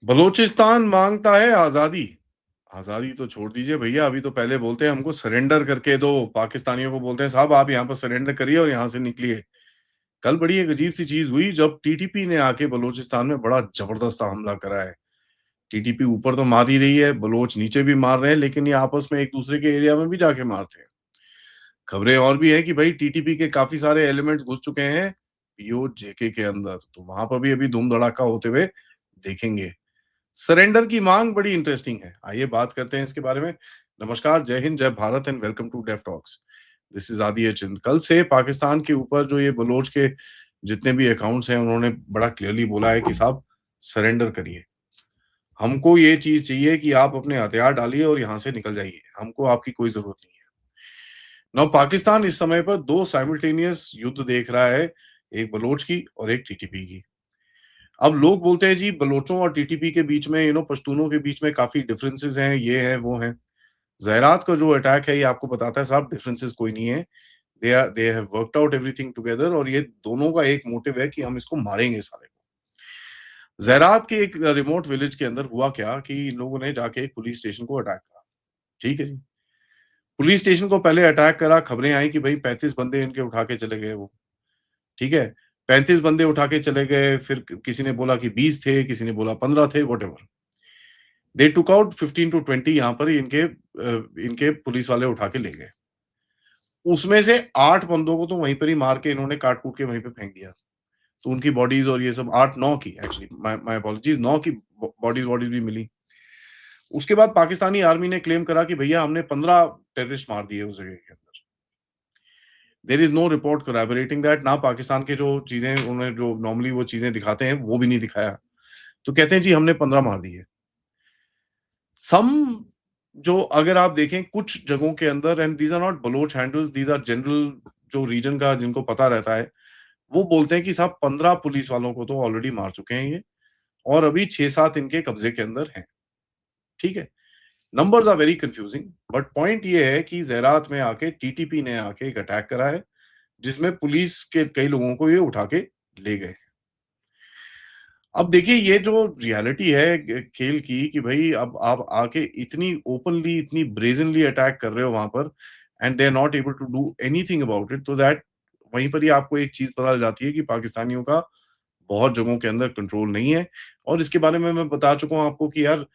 बलूचिस्तान मांगता है आज़ादी। आज़ादी तो छोड़ दीजिए भैया, अभी तो पहले बोलते हैं हमको सरेंडर करके दो, पाकिस्तानियों को बोलते हैं साहब आप यहाँ पर सरेंडर करिए और यहाँ से निकलिए। कल बड़ी एक अजीब-सी चीज़ हुई जब टीटीपी ने आके बलूचिस्तान में बड़ा ज़बरदस्त हमला करा है। टीटीपी ऊपर तो मार ही रही है, बलोच नीचे भी मार रहे हैं, लेकिन ये आपस में एक-दूसरे के एरिया में भी जाके मारते हैं। खबरें और भी हैं कि भाई टीटीपी के काफ़ी सारे एलिमेंट्स घुस चुके हैं पीओजेके के अंदर, तो वहाँ पर भी अभी धूम-धड़ाका होते हुए देखेंगे। सरेंडर की मांग बड़ी इंटरेस्टिंग है। आइए बात करते हैं इसके बारे में। नमस्कार, जय हिंद, जय Bharat and welcome to Deaf Talks. This is Adi Achint. कल से पाकिस्तान के ऊपर जो ये बलोच के जितने भी अकाउंट्स हैं, उन्होंने बड़ा क्लियरली बोला है कि साहब सरेंडर करिए। हमको ये चीज़ चाहिए कि आप अपने हथियार डालिए और यहाँ से निकल जाइए। हमको आपकी कोई ज़रूरत नहीं है। नाउ पाकिस्तान इस समय पर 2 साइमल्टेनियस युद्ध देख रहा है, एक बलोच की और एक टीटीपी की। अब लोग बोलते हैं जी बलोचों और टीटीपी के बीच में पश्तूनों के बीच में काफ़ी डिफरेंसेस हैं, ये हैं, वो हैं। ज़रात का जो अटैक है ये आपको बताता है साहब डिफरेंसेस कोई नहीं है। They have worked out everything together और ये दोनों का एक मोटिव है कि हम इसको मारेंगे साले को। ज़रात के एक रिमोट विलेज के अंदर हुआ क्या कि इन लोगों ने जाके एक पुलिस स्टेशन को अटैक करा। ठीक है जी। पुलिस स्टेशन को पहले अटैक करा, खबरें आई कि भई 35 बंदे इनके उठा के चले गए वो। ठीक है? 35 बंदे उठा के चले गए, फिर किसी ने बोला कि 20 थे, किसी ने बोला 15 थे, व्हाटएवर। दे टूक आउट 15 टू 20 यहाँ पर इनके पुलिस वाले उठा के ले गए। उसमें से 8 बंदों को तो वहीं पर ही मार के इन्होंने काट-कूट के वहीं पे फेंक दिया। तो उनकी बॉडीज़ और ये सब 8-9 की एक्चुअली माय माय अपॉलजीज़ 9 की बॉडीज़ भी मिली। उसके बाद पाकिस्तानी आर्मी ने क्लेम करा कि भैया हमने 15 टेररिस्ट मार दिए उस जगह के अंदर। There is no report corroborating that ना पाकिस्तान के जो चीज़ें उन्होंने जो नॉर्मली वो चीज़ें दिखाते हैं, वो भी नहीं दिखाया। तो कहते हैं जी हमने 15 मार दिए। सम जो अगर आप देखें कुछ जगहों के अंदर and these are not Baloch handles, these are general जो रीजन का जिनको पता रहता है, वो बोलते हैं कि साहब 15 पुलिस वालों को तो ऑलरेडी मार चुके हैं ये और अभी 6-7 इनके कब्ज़े के अंदर हैं। ठीक है? Numbers are very confusing but point ये है कि ज़ेरात में आके टीटीपी ने आके एक अटैक करा है, जिसमें पुलिस के कई लोगों को ये उठा के ले गए। अब देखिए ये जो रियलिटी है खेल की कि भाई अब आप आके इतनी ओपनली इतनी ब्रेजनली अटैक कर रहे हो वहां पर and they are not able to do anything about it तो दैट वहीं पर ही आपको एक चीज पता चल जाती है कि पाकिस्तानियों का बहुत जगहों के अंदर कंट्रोल नहीं है और इसके बारे में मैं बता चुका हूं आपको कि यार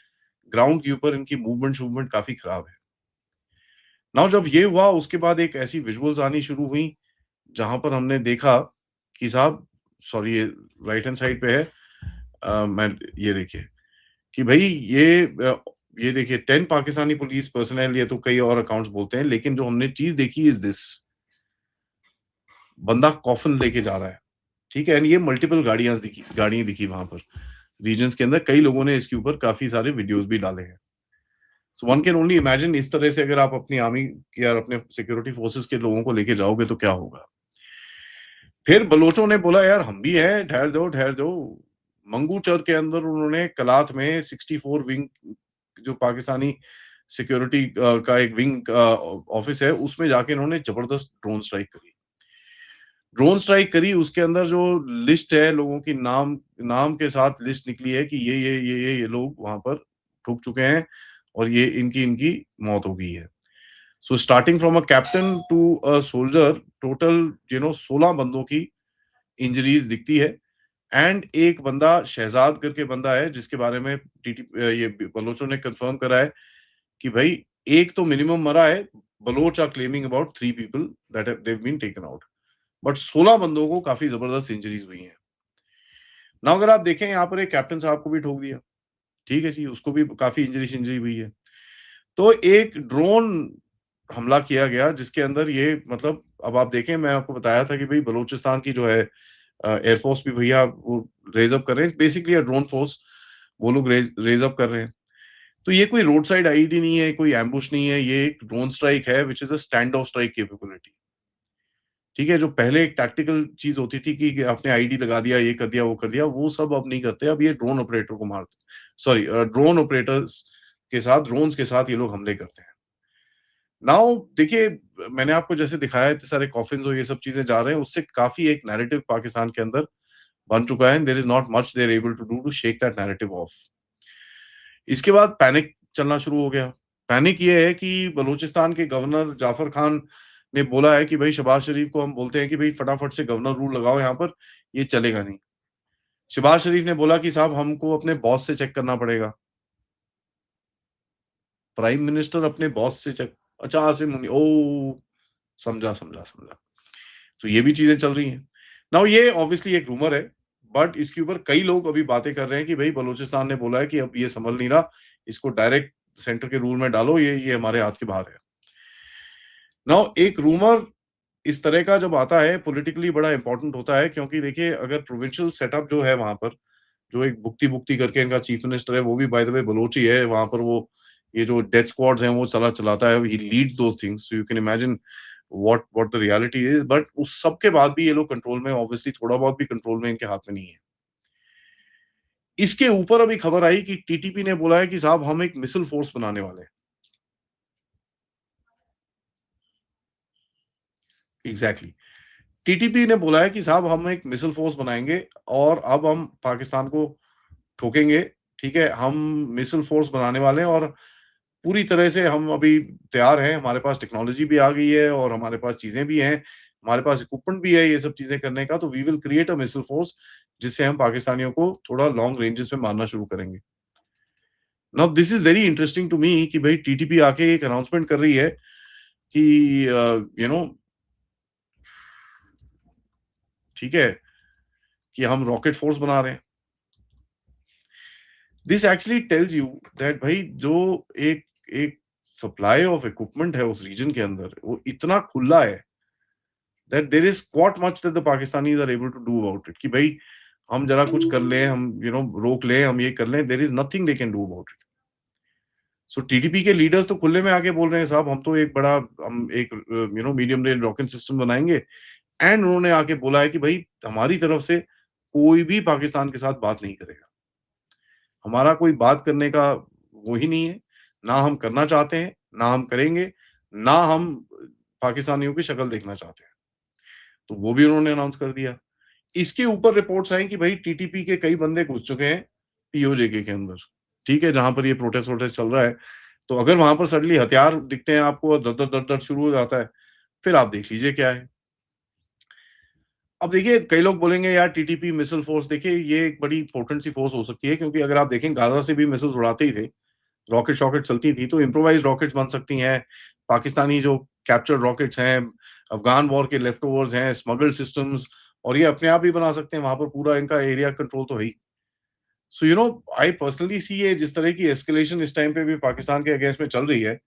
ग्राउंड के ऊपर इनकी मूवमेंट शूवमेंट काफी खराब है। नाउ जब ये हुआ उसके बाद एक ऐसी विजुअल्स आनी शुरू हुई जहां पर हमने देखा कि साहब सॉरी ये राइट हैंड साइड पे है मैं ये देखिए कि भई ये देखिए 10 पाकिस्तानी पुलिस पर्सनल ये तो कई और अकाउंट्स बोलते हैं, लेकिन जो हमने चीज़ देखी इज़ दिस बंदा कॉफ़िन लेके जा रहा है, ठीक है? एंड ये मल्टीपल गाड़ियाँ दिखी वहाँ पर। रीजन्स के अंदर कई लोगों ने इसके ऊपर काफ़ी सारे वीडियोज़ भी डाले हैं। So one can only imagine इस तरह से अगर आप अपनी आर्मी या अपने सिक्योरिटी फोर्सेस के लोगों को लेके जाओगे तो क्या होगा? फिर बलोचों ने बोला यार हम भी हैं, ठहर दो। मंगूचर के अंदर उन्होंने कलात में 64 विंग जो पाकिस्तानी सिक्योरिटी का एक विंग ऑफिस है, उसमें जाके इन्होंने जबरदस्त ड्रोन स्ट्राइक करी। ड्रोन स्ट्राइक करी उसके अंदर जो लिस्ट है लोगों की नाम नाम के साथ लिस्ट निकली है कि ये लोग वहाँ पर ठुक चुके हैं और ये इनकी मौत हो गई है। So starting from a captain to a soldier total 16 बंदों की इंजरीज दिखती है एंड एक बंदा शहजाद करके बंदा है जिसके बारे में ये बलोचों ने कंफर्म करा है कि भाई एक तो मिनिमम मरा है। Baloch are claiming about 3 people that they've been taken out but 16 बंदों को काफी जबरदस्त इंजरीज हुई हैं। ना अगर आप देखें यहाँ पर एक कैप्टन साहब को भी ठोक दिया, ठीक है जी, उसको भी काफी इंजरी हुई है। तो एक ड्रोन हमला किया गया जिसके अंदर ये मतलब अब आप देखें मैं आपको बताया था कि भाई बलूचिस्तान की जो है एयरफोर्स भी भैया वो रेज अप कर रहे हैं बेसिकली ड्रोन फोर्स वो लोग रेज अप कर रहे हैं। तो ये कोई रोड साइड आईईडी नहीं है, कोई एम्बुश नहीं है, ये एक ड्रोन स्ट्राइक है which is a stand of strike capability. ठीक है, जो पहले एक टैक्टिकल चीज़ होती थी कि आपने आईडी लगा दिया, ये कर दिया, वो कर दिया, वो सब अब नहीं करते। अब ये ड्रोन ऑपरेटर को मारते सॉरी ड्रोन ऑपरेटर्स के साथ ड्रोन्स के साथ ये लोग हमले करते हैं। नाउ देखिए मैंने आपको जैसे दिखाया इतने सारे कॉफिन्स और ये सब चीज़ें जा रहे हैं, उससे काफ़ी एक नैरेटिव पाकिस्तान के अंदर बन चुका है and there is not much they are able to do to shake that narrative of. इसके बाद पैनिक चलना शुरू हो गया। पैनिक ये है कि बलूचिस्तान के गवर्नर जाफर खान ने बोला है कि भाई शहबाज शरीफ को हम बोलते हैं कि भाई फटाफट से गवर्नर रूल लगाओ यहाँ पर, ये चलेगा नहीं। शहबाज शरीफ ने बोला कि साहब हमको अपने बॉस से चेक करना पड़ेगा। प्राइम मिनिस्टर अपने बॉस से चेक, अच्छा आसिम मुनी, ओ समझा समझा समझा। तो ये भी चीजें चल रही हैं। नाउ ये ऑब्वियसली एक रूमर है, बट इसके ऊपर कई लोग अभी बातें कर रहे हैं कि भाई बलूचिस्तान ने बोला है कि अब ये संभल नहीं रहा, इसको डायरेक्ट सेंटर के रूल में डालो, ये हमारे हाथ के बाहर है। नाउ एक रूमर इस तरह का जब आता है पॉलिटिकली बड़ा इंपॉर्टेंट होता है, क्योंकि देखिए अगर प्रोविंशियल सेटअप जो है वहां पर, जो एक बुक्ति बुक्ति करके इनका चीफ मिनिस्टर है, वो भी बाय द वे बलोची है, वहां पर वो ये जो डेथ स्क्वाड्स हैं वो चलाता है, he leads those things, you can imagine what the reality is. But उस सब के बाद भी ये लोग कंट्रोल में, ऑब्वियसली थोड़ा बहुत भी कंट्रोल में इनके हाथ में नहीं है। इसके ऊपर अभी खबर आई कि टीटीपी ने बोला है कि साहब हम एक मिसल फोर्स बनाने वाले हैं। एग्जैक्टली, टीटीपी ने बोला है कि साहब हम एक मिसल फोर्स बनाएंगे और अब हम पाकिस्तान को ठोकेंगे। ठीक है, हम मिसल फोर्स बनाने वाले हैं और पूरी तरह से हम अभी तैयार हैं, हमारे पास टेक्नोलॉजी भी आ गई है और हमारे पास चीजें भी हैं, हमारे पास इक्विपमेंट भी है ये सब चीजें करने का, तो we will create a missile force जिससे हम पाकिस्तानियों को थोड़ा लॉन्ग रेंजेस में मारना शुरू करेंगे। Now this is very interesting to me कि भाई टीटीपी आके एक अनाउंसमेंट कर रही है कि यू नो ठीक है, कि हम रॉकेट फोर्स बना रहे हैं। This actually tells you that भाई जो एक एक सप्लाई ऑफ इक्विपमेंट है उस रीजन के अंदर, वो इतना खुला है that there is quite much that the Pakistanis are able to do about it, कि भाई हम जरा कुछ कर लें, हम रोक लें, हम ये कर लें, there is nothing they can do about it. So TDP के लीडर्स तो खुले में आके बोल रहे हैं साहब हम तो एक बड़ा, हम एक मीडियम रेंज रॉकेट सिस्टम बनाएंगे। एंड उन्होंने आके बोला है कि भाई हमारी तरफ से कोई भी पाकिस्तान के साथ बात नहीं करेगा, हमारा कोई बात करने का वो ही नहीं है, ना हम करना चाहते हैं, ना हम करेंगे, ना हम पाकिस्तानियों की शक्ल देखना चाहते हैं। तो वो भी उन्होंने अनाउंस कर दिया। इसके ऊपर रिपोर्ट्स आई कि भाई टीटीपी के कई बंदे घुस चुके हैं पीओजेके के अंदर, ठीक है, जहां पर ये प्रोटेस्ट वोटेस्ट चल रहा है। तो अगर वहां पर सडनली हथियार दिखते हैं आपको और दर दर दर शुरू हो जाता है, फिर आप देख लीजिए क्या है। अब देखिए कई लोग बोलेंगे यार टीटीपी मिसल फोर्स, देखिए ये एक बड़ी पोटेंट सी फोर्स हो सकती है, क्योंकि अगर आप देखें गाजा से भी मिसल्स उड़ाते ही थे, रॉकेट शॉकेट चलती थी, तो इम्प्रोवाइज रॉकेट्स बन सकती हैं। पाकिस्तानी जो कैप्चर्ड रॉकेट्स हैं, अफगान वॉर के लेफ्ट ओवर्स हैं, स्मगल्ड सिस्टम्स, और ये अपने आप ही बना सकते हैं, वहां पर पूरा इनका एरिया कंट्रोल तो है ही। सो आई पर्सनली सी ये जिस तरह की एस्केलेशन इस टाइम पे भी पाकिस्तान के अगेंस्ट में चल रही है,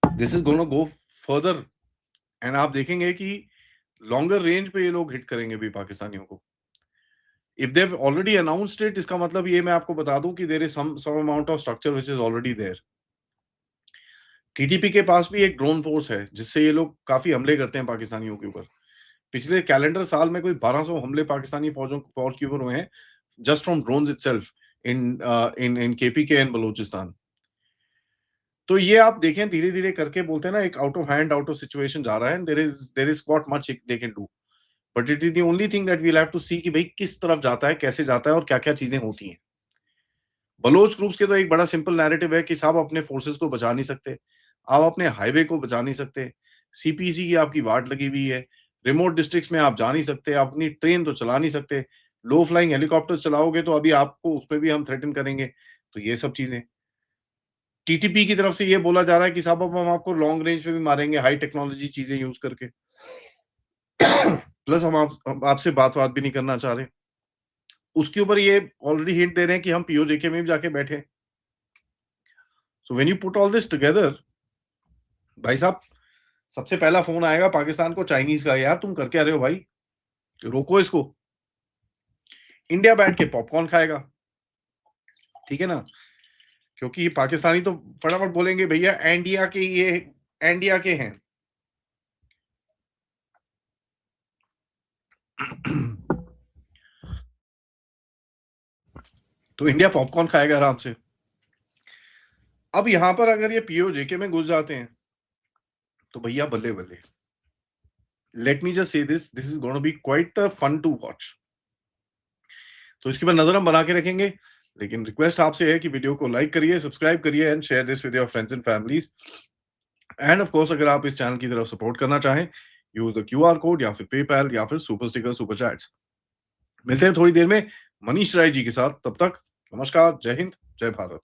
this is gonna go further. And आप देखेंगे कि लॉन्गर रेंज पे ये लोग हिट करेंगे भी पाकिस्तानियों को। If they've already announced it, इसका मतलब ये मैं आपको बता दूं कि there is some amount of structure which is already there. TTP के पास भी एक ड्रोन फोर्स है जिससे ये लोग काफी हमले करते हैं पाकिस्तानियों के ऊपर। पिछले कैलेंडर साल में कोई 1200 हमले पाकिस्तानी फौज के ऊपर हुए हैं, just from drones itself in in KPK and Balochistan. तो ये आप देखें धीरे धीरे करके, बोलते हैं ना एक out of hand out of situation जा रहा है। There is what much they can do, but it is the only thing that will have to see कि भाई किस तरफ जाता है, कैसे जाता है और क्या क्या चीजें होती हैं। बलोच ग्रुप्स के तो एक बड़ा सिंपल नैरेटिव है कि साहब अपने फोर्सेस को बचा नहीं सकते, आप अपने हाईवे को बचा नहीं सकते, सीपीसी की आपकी वाट लगी हुई है, रिमोट डिस्ट्रिक्ट्स में आप जा नहीं सकते, आप अपनी ट्रेन तो चला नहीं सकते, लो फ्लाइंग हेलीकॉप्टर्स चलाओगे तो अभी आपको उसमें भी हम थ्रेटन करेंगे। तो ये सब चीजें टीटीपी की तरफ से ये बोला जा रहा है कि साहब अब हम आपको लॉन्ग रेंज पे भी मारेंगे, हाई टेक्नोलॉजी चीजें यूज करके। प्लस हम आपसे बात भी नहीं करना चाह रहे। उसके ऊपर ये ऑलरेडी हिंट दे रहे हैं कि हम पीओजेके में भी जाके बैठे। So when you put all this together, भाई साहब सबसे पहला फोन आएगा पाकिस्तान को चाइनीज का, यार तुम कर क्या रहे हो भाई, रोको इसको। इंडिया बैठ के पॉपकॉर्न खाएगा, ठीक है ना, क्योंकि ये पाकिस्तानी तो फटाफट बोलेंगे भैया इंडिया के, ये इंडिया के हैं। तो इंडिया पॉपकॉर्न खाएगा आराम से। अब यहां पर अगर ये पीओजेके में घुस जाते हैं तो भैया बल्ले बल्ले। Let me just say this is gonna be quite fun to watch. तो इसके बाद नजर हम बना के रखेंगे। लेकिन रिक्वेस्ट आपसे है कि वीडियो को लाइक करिए, सब्सक्राइब करिए and share this with your friends and families. End of course अगर आप इस चैनल की तरफ सपोर्ट करना चाहें, यूज़ द क्यूआर कोड या फिर पेपैल या फिर सुपर स्टिकर, सुपर चैट्स। मिलते हैं थोड़ी देर में मनीष राय जी के साथ, तब तक नमस्कार, जय हिंद, जय भारत।